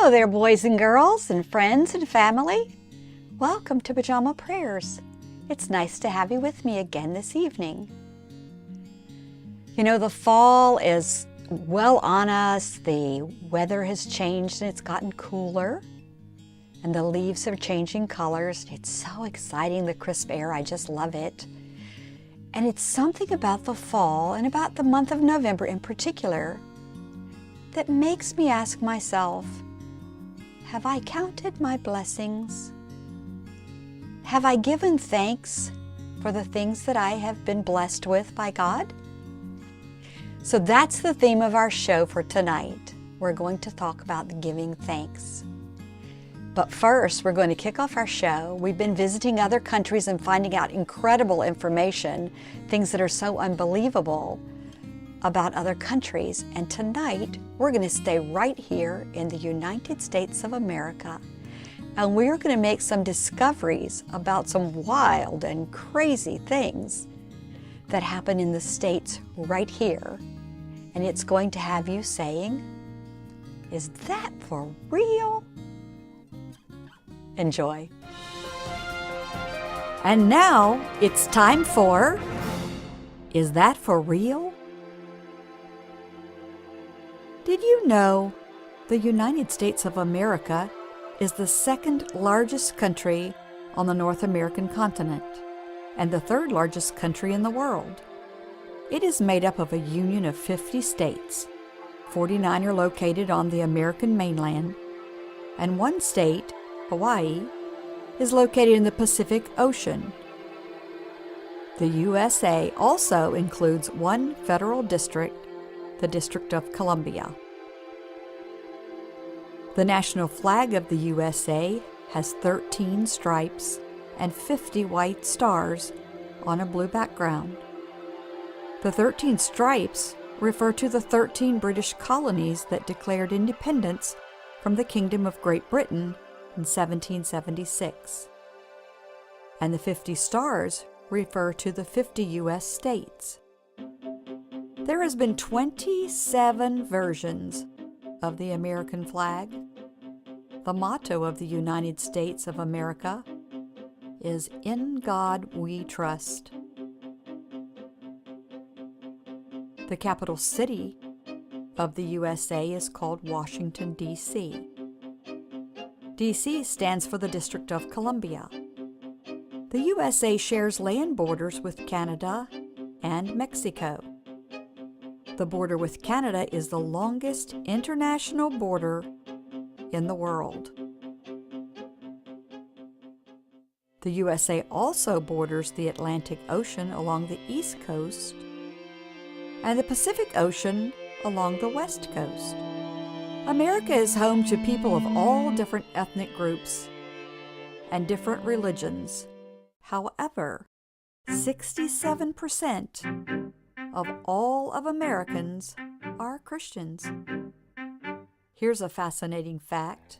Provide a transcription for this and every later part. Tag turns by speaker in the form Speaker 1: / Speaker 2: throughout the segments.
Speaker 1: Hello there, boys and girls and friends and family. Welcome to Pajama Prayers. It's nice to have you with me again this evening. You know, the fall is well on us. The weather has changed and it's gotten cooler. And the leaves are changing colors. It's so exciting, the crisp air. I just love it. And it's something about the fall and about the month of November in particular that makes me ask myself, have I counted my blessings? Have I given thanks for the things that I have been blessed with by God? So that's the theme of our show for tonight. We're going to talk about giving thanks. But first, we're going to kick off our show. We've been visiting other countries and finding out incredible information, things that are so unbelievable about other countries. And tonight, we're going to stay right here in the United States of America. And we're going to make some discoveries about some wild and crazy things that happen in the States right here. And it's going to have you saying, is that for real? Enjoy. And now it's time for, is that for real? Did you know the United States of America is the second largest country on the North American continent and the third largest country in the world? It is made up of a union of 50 states. 49 are located on the American mainland, and one state, Hawaii, is located in the Pacific Ocean. The USA also includes one federal district, the District of Columbia. The national flag of the USA has 13 stripes and 50 white stars on a blue background. The 13 stripes refer to the 13 British colonies that declared independence from the Kingdom of Great Britain in 1776. And the 50 stars refer to the 50 U.S. states. There has been 27 versions of the American flag. The motto of the United States of America is "In God We Trust." The capital city of the USA is called Washington, D.C. D.C. stands for the District of Columbia. The USA shares land borders with Canada and Mexico. The border with Canada is the longest international border in the world. The USA also borders the Atlantic Ocean along the east coast and the Pacific Ocean along the west coast. America is home to people of all different ethnic groups and different religions. However, 67% of all of Americans are Christians. Here's a fascinating fact.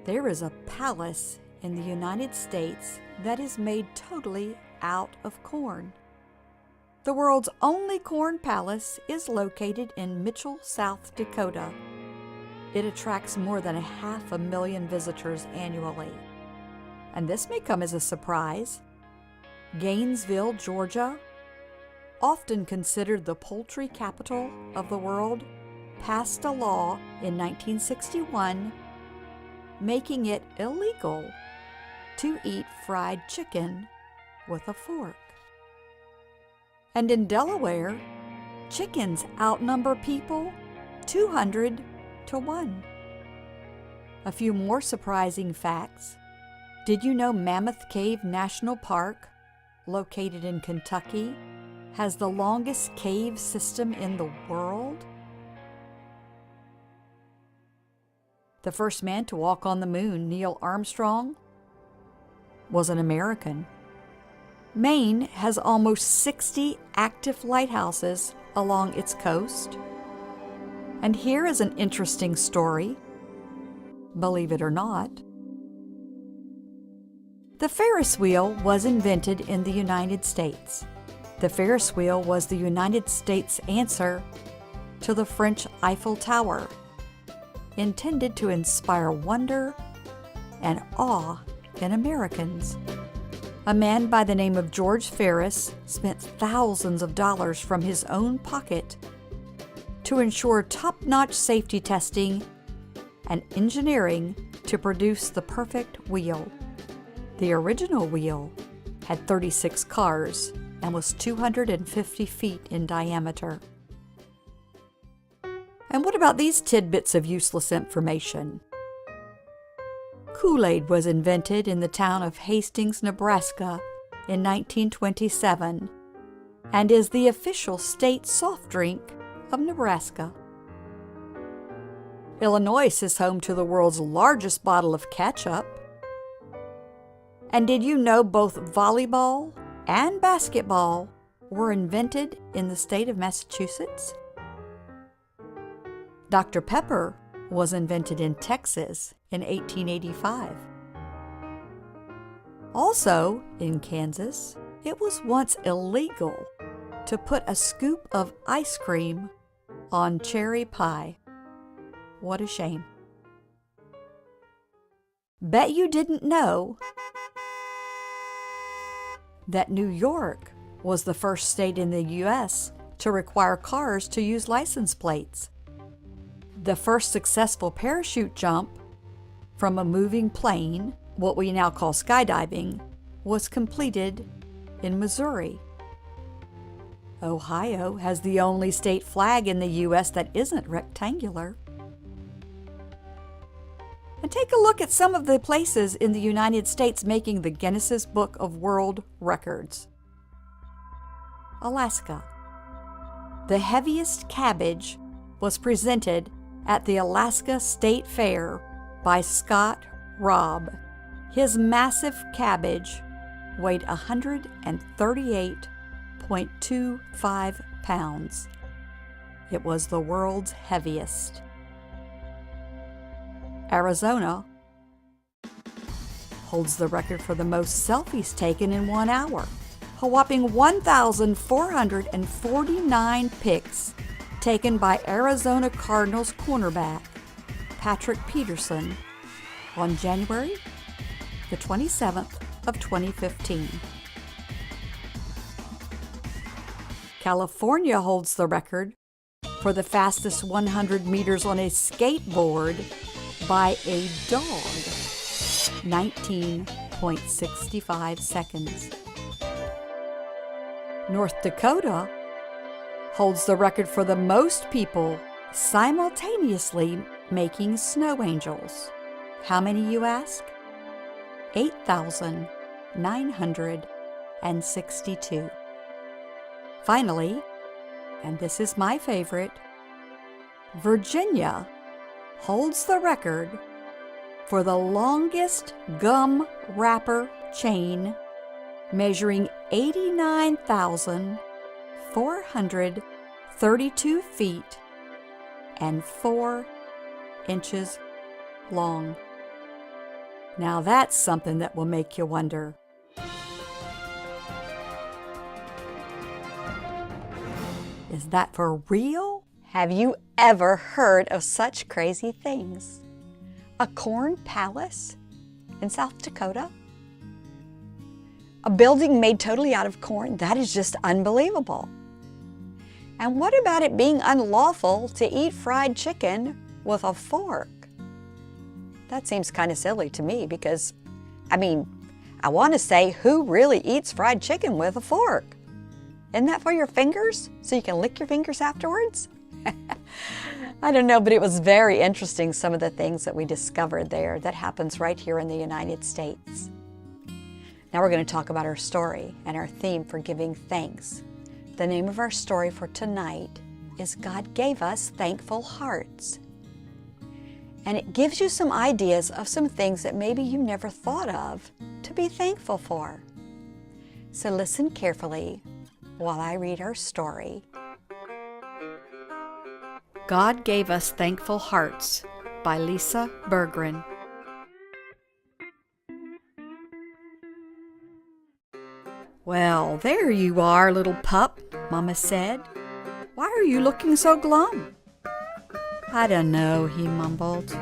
Speaker 1: There is a palace in the United States that is made totally out of corn. The world's only corn palace is located in Mitchell, South Dakota. It attracts more than 500,000 visitors annually. And this may come as a surprise. Gainesville, Georgia, often considered the poultry capital of the world, passed a law in 1961 making it illegal to eat fried chicken with a fork. And in Delaware, chickens outnumber people 200 to 1. A few more surprising facts. Did you know Mammoth Cave National Park, located in Kentucky, has the longest cave system in the world? The first man to walk on the moon, Neil Armstrong, was an American. Maine has almost 60 active lighthouses along its coast. And here is an interesting story, believe it or not. The Ferris wheel was invented in the United States. The Ferris wheel was the United States' answer to the French Eiffel Tower. intended to inspire wonder and awe in Americans. A man by the name of George Ferris spent thousands of dollars from his own pocket to ensure top-notch safety testing and engineering to produce the perfect wheel. The original wheel had 36 cars and was 250 feet in diameter. And what about these tidbits of useless information? Kool-Aid was invented in the town of Hastings, Nebraska in 1927 and is the official state soft drink of Nebraska. Illinois is home to the world's largest bottle of ketchup. And did you know both volleyball and basketball were invented in the state of Massachusetts? Dr. Pepper was invented in Texas in 1885. Also, in Kansas, it was once illegal to put a scoop of ice cream on cherry pie. What a shame. Bet you didn't know that New York was the first state in the U.S. to require cars to use license plates. The first successful parachute jump from a moving plane, what we now call skydiving, was completed in Missouri. Ohio has the only state flag in the U.S. that isn't rectangular. And take a look at some of the places in the United States making the Guinness Book of World Records. Alaska. The heaviest cabbage was presented at the Alaska State Fair by Scott Robb. His massive cabbage weighed 138.25 pounds. It was the world's heaviest. Arizona holds the record for the most selfies taken in 1 hour. A whopping 1,449 pics taken by Arizona Cardinals cornerback Patrick Peterson on January the 27th of 2015. California holds the record for the fastest 100 meters on a skateboard by a dog, 19.65 seconds. North Dakota holds the record for the most people simultaneously making snow angels. How many, you ask? 8,962. Finally, and this is my favorite, Virginia holds the record for the longest gum wrapper chain, measuring 89,432 feet and 4 inches long. Now that's something that will make you wonder. Is that for real? Have you ever heard of such crazy things? A corn palace in South Dakota? A building made totally out of corn? That is just unbelievable. And what about it being unlawful to eat fried chicken with a fork? That seems kind of silly to me because, I want to say, who really eats fried chicken with a fork? Isn't that for your fingers, so you can lick your fingers afterwards? I don't know, but it was very interesting, some of the things that we discovered there that happens right here in the United States. Now we're going to talk about our story and our theme for giving thanks. The name of our story for tonight is God Gave Us Thankful Hearts. And it gives you some ideas of some things that maybe you never thought of to be thankful for. So listen carefully while I read our story. God Gave Us Thankful Hearts by Lisa Berggren. Well, there you are, little pup, Mama said. Why are you looking so glum? I don't know, he mumbled.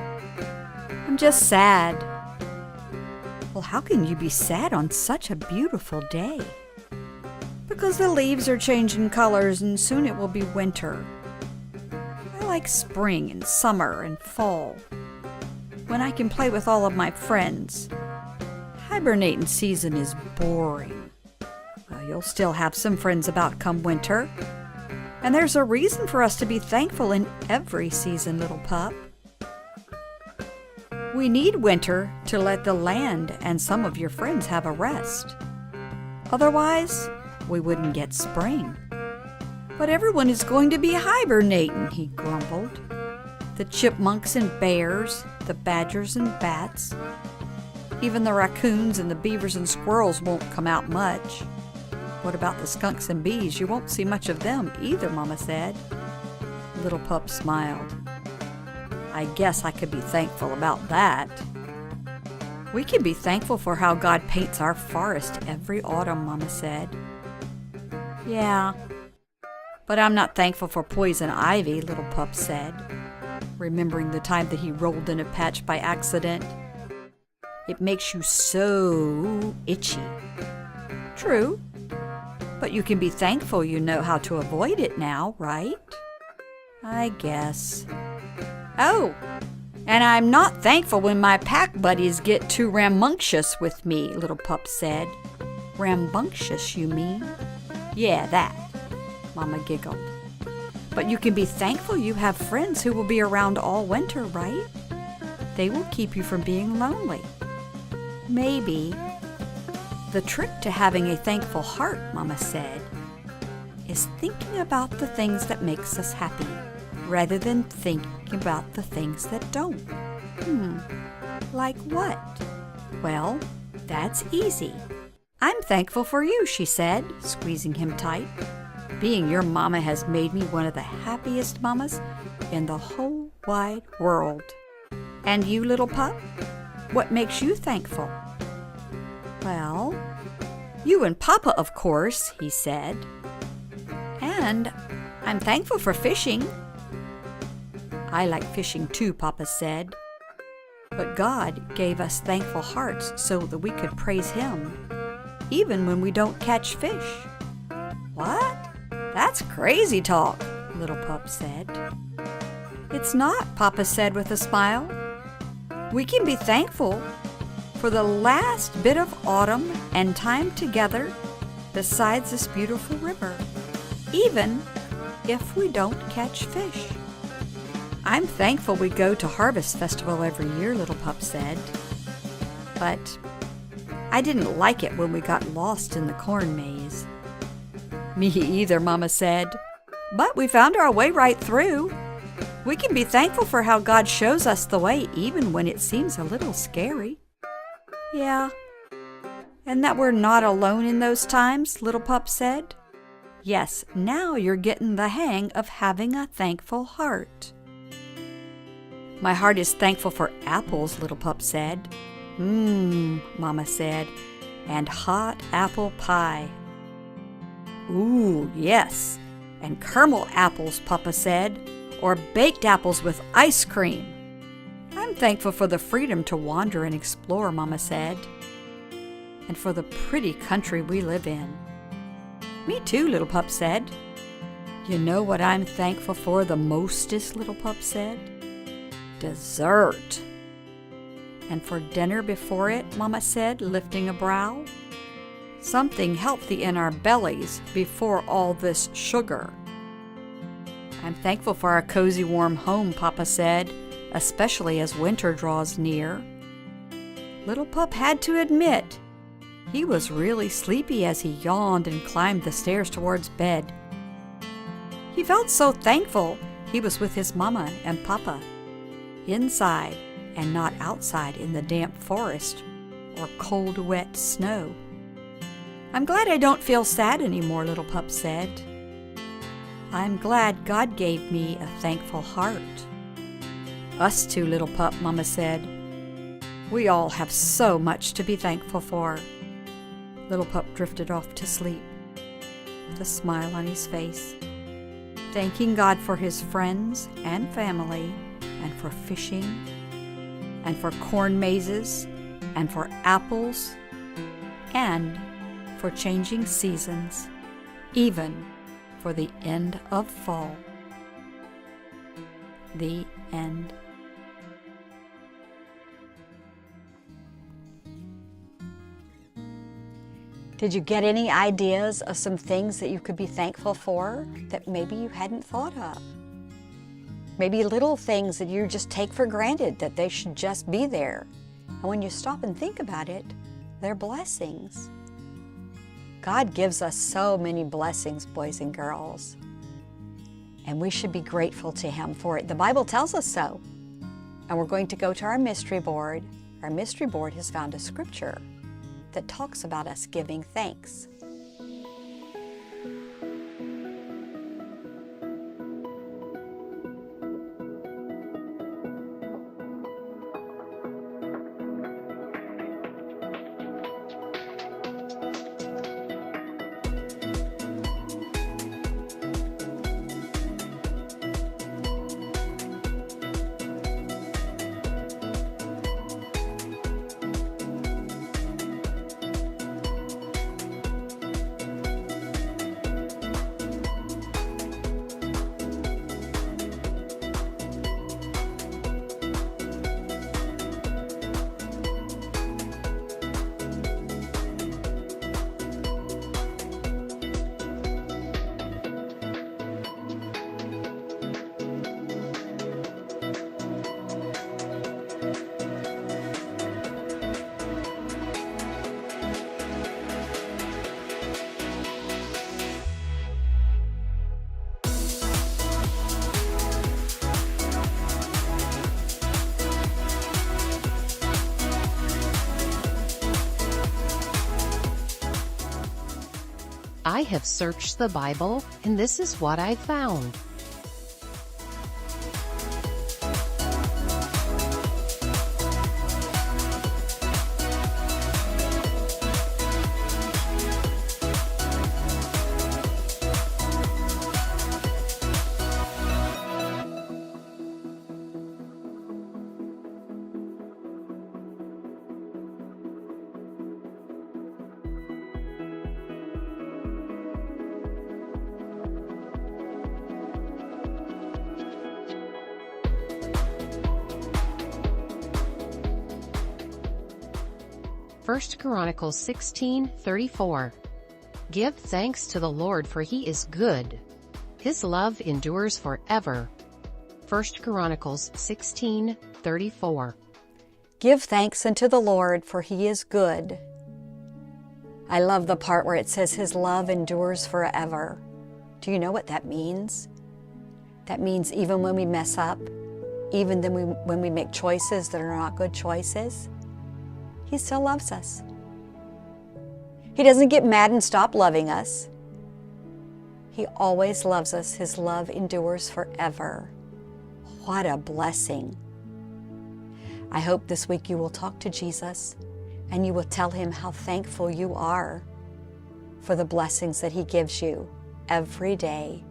Speaker 1: I'm just sad. Well, how can you be sad on such a beautiful day? Because the leaves are changing colors and soon it will be winter. I like spring and summer and fall, when I can play with all of my friends. Hibernating season is boring. Well, you'll still have some friends about come winter. And there's a reason for us to be thankful in every season, little pup. We need winter to let the land and some of your friends have a rest. Otherwise, we wouldn't get spring. But everyone is going to be hibernating, he grumbled. The chipmunks and bears, the badgers and bats. Even the raccoons and the beavers and squirrels won't come out much. What about the skunks and bees? You won't see much of them either, Mama said. Little Pup smiled. I guess I could be thankful about that. We can be thankful for how God paints our forest every autumn, Mama said. Yeah, but I'm not thankful for poison ivy, Little Pup said, remembering the time that he rolled in a patch by accident. It makes you so itchy. True. But you can be thankful you know how to avoid it now, right? I guess. Oh, and I'm not thankful when my pack buddies get too rambunctious with me, Little Pup said. Rambunctious, you mean? Yeah, that, Mama giggled. But you can be thankful you have friends who will be around all winter, right? They will keep you from being lonely. Maybe. The trick to having a thankful heart, Mama said, is thinking about the things that makes us happy, rather than thinking about the things that don't. Like what? Well, that's easy. I'm thankful for you, she said, squeezing him tight. Being your mama has made me one of the happiest mamas in the whole wide world. And you, Little Pup? What makes you thankful? Well, you and Papa, of course, he said. And I'm thankful for fishing. I like fishing too, Papa said. But God gave us thankful hearts so that we could praise Him, even when we don't catch fish. What? That's crazy talk, Little Pup said. It's not, Papa said with a smile. We can be thankful for the last bit of autumn and time together besides this beautiful river, even if we don't catch fish. I'm thankful we go to Harvest Festival every year, Little Pup said. But I didn't like it when we got lost in the corn maze. Me either, Mama said. But we found our way right through. We can be thankful for how God shows us the way even when it seems a little scary. Yeah. And that we're not alone in those times, Little Pup said. Yes, now you're getting the hang of having a thankful heart. My heart is thankful for apples, Little Pup said. Mama said, and hot apple pie. Ooh, yes, and caramel apples, Papa said, or baked apples with ice cream. I'm thankful for the freedom to wander and explore, Mama said, and for the pretty country we live in. Me too, Little Pup said. You know what I'm thankful for the mostest, Little Pup said? Dessert. And for dinner before it, Mama said, lifting a brow. Something healthy in our bellies before all this sugar. I'm thankful for our cozy warm home, Papa said, especially as winter draws near. Little Pup had to admit he was really sleepy as he yawned and climbed the stairs towards bed. He felt so thankful he was with his Mama and Papa, inside and not outside in the damp forest or cold, wet snow. I'm glad I don't feel sad anymore, Little Pup said. I'm glad God gave me a thankful heart. Us too, Little Pup, Mama said. We all have so much to be thankful for. Little Pup drifted off to sleep with a smile on his face. thanking God for his friends and family, and for fishing, and for corn mazes, and for apples, and for changing seasons, even for the end of fall. The end. Did you get any ideas of some things that you could be thankful for that maybe you hadn't thought of? Maybe little things that you just take for granted that they should just be there. And when you stop and think about it, they're blessings. God gives us so many blessings, boys and girls. And we should be grateful to him for it. The Bible tells us so. And we're going to go to our mystery board. Our mystery board has found a scripture that talks about us giving thanks.
Speaker 2: I have searched the Bible, and this is what I found. First Chronicles 16:34. Give thanks to the Lord, for he is good. His love endures forever. First Chronicles 16:34.
Speaker 1: Give thanks unto the Lord, for he is good. I love the part where it says his love endures forever. Do you know what that means? That means even when we mess up, even when we make choices that are not good choices, he still loves us. He doesn't get mad and stop loving us. He always loves us. His love endures forever. What a blessing. I hope this week you will talk to Jesus and you will tell him how thankful you are for the blessings that he gives you every day.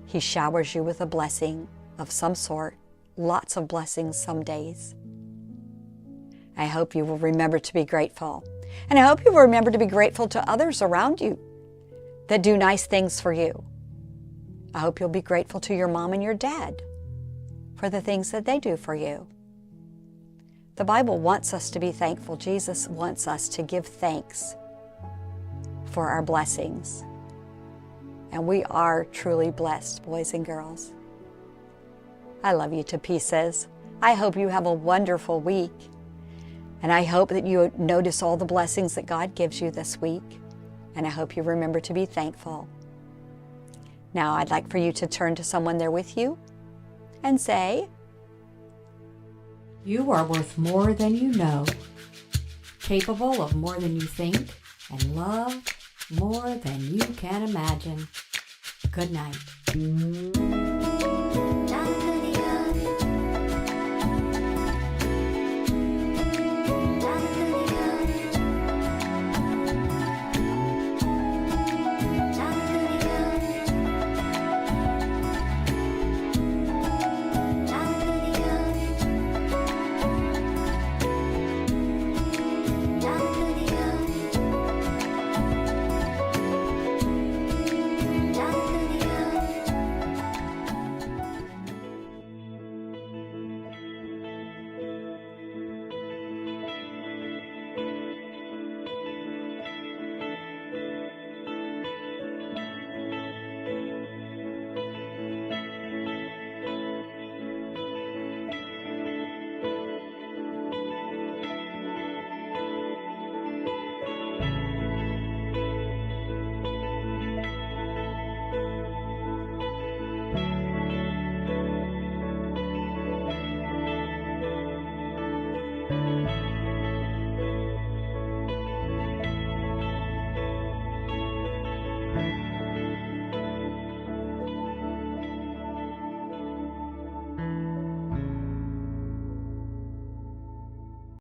Speaker 1: He showers you with a blessing of some sort, lots of blessings some days. I hope you will remember to be grateful. And I hope you will remember to be grateful to others around you that do nice things for you. I hope you'll be grateful to your mom and your dad for the things that they do for you. The Bible wants us to be thankful. Jesus wants us to give thanks for our blessings. And we are truly blessed, boys and girls. I love you to pieces. I hope you have a wonderful week. And I hope that you notice all the blessings that God gives you this week. And I hope you remember to be thankful. Now I'd like for you to turn to someone there with you and say,
Speaker 3: you are worth more than you know, capable of more than you think, and loved more than you can imagine. Good night.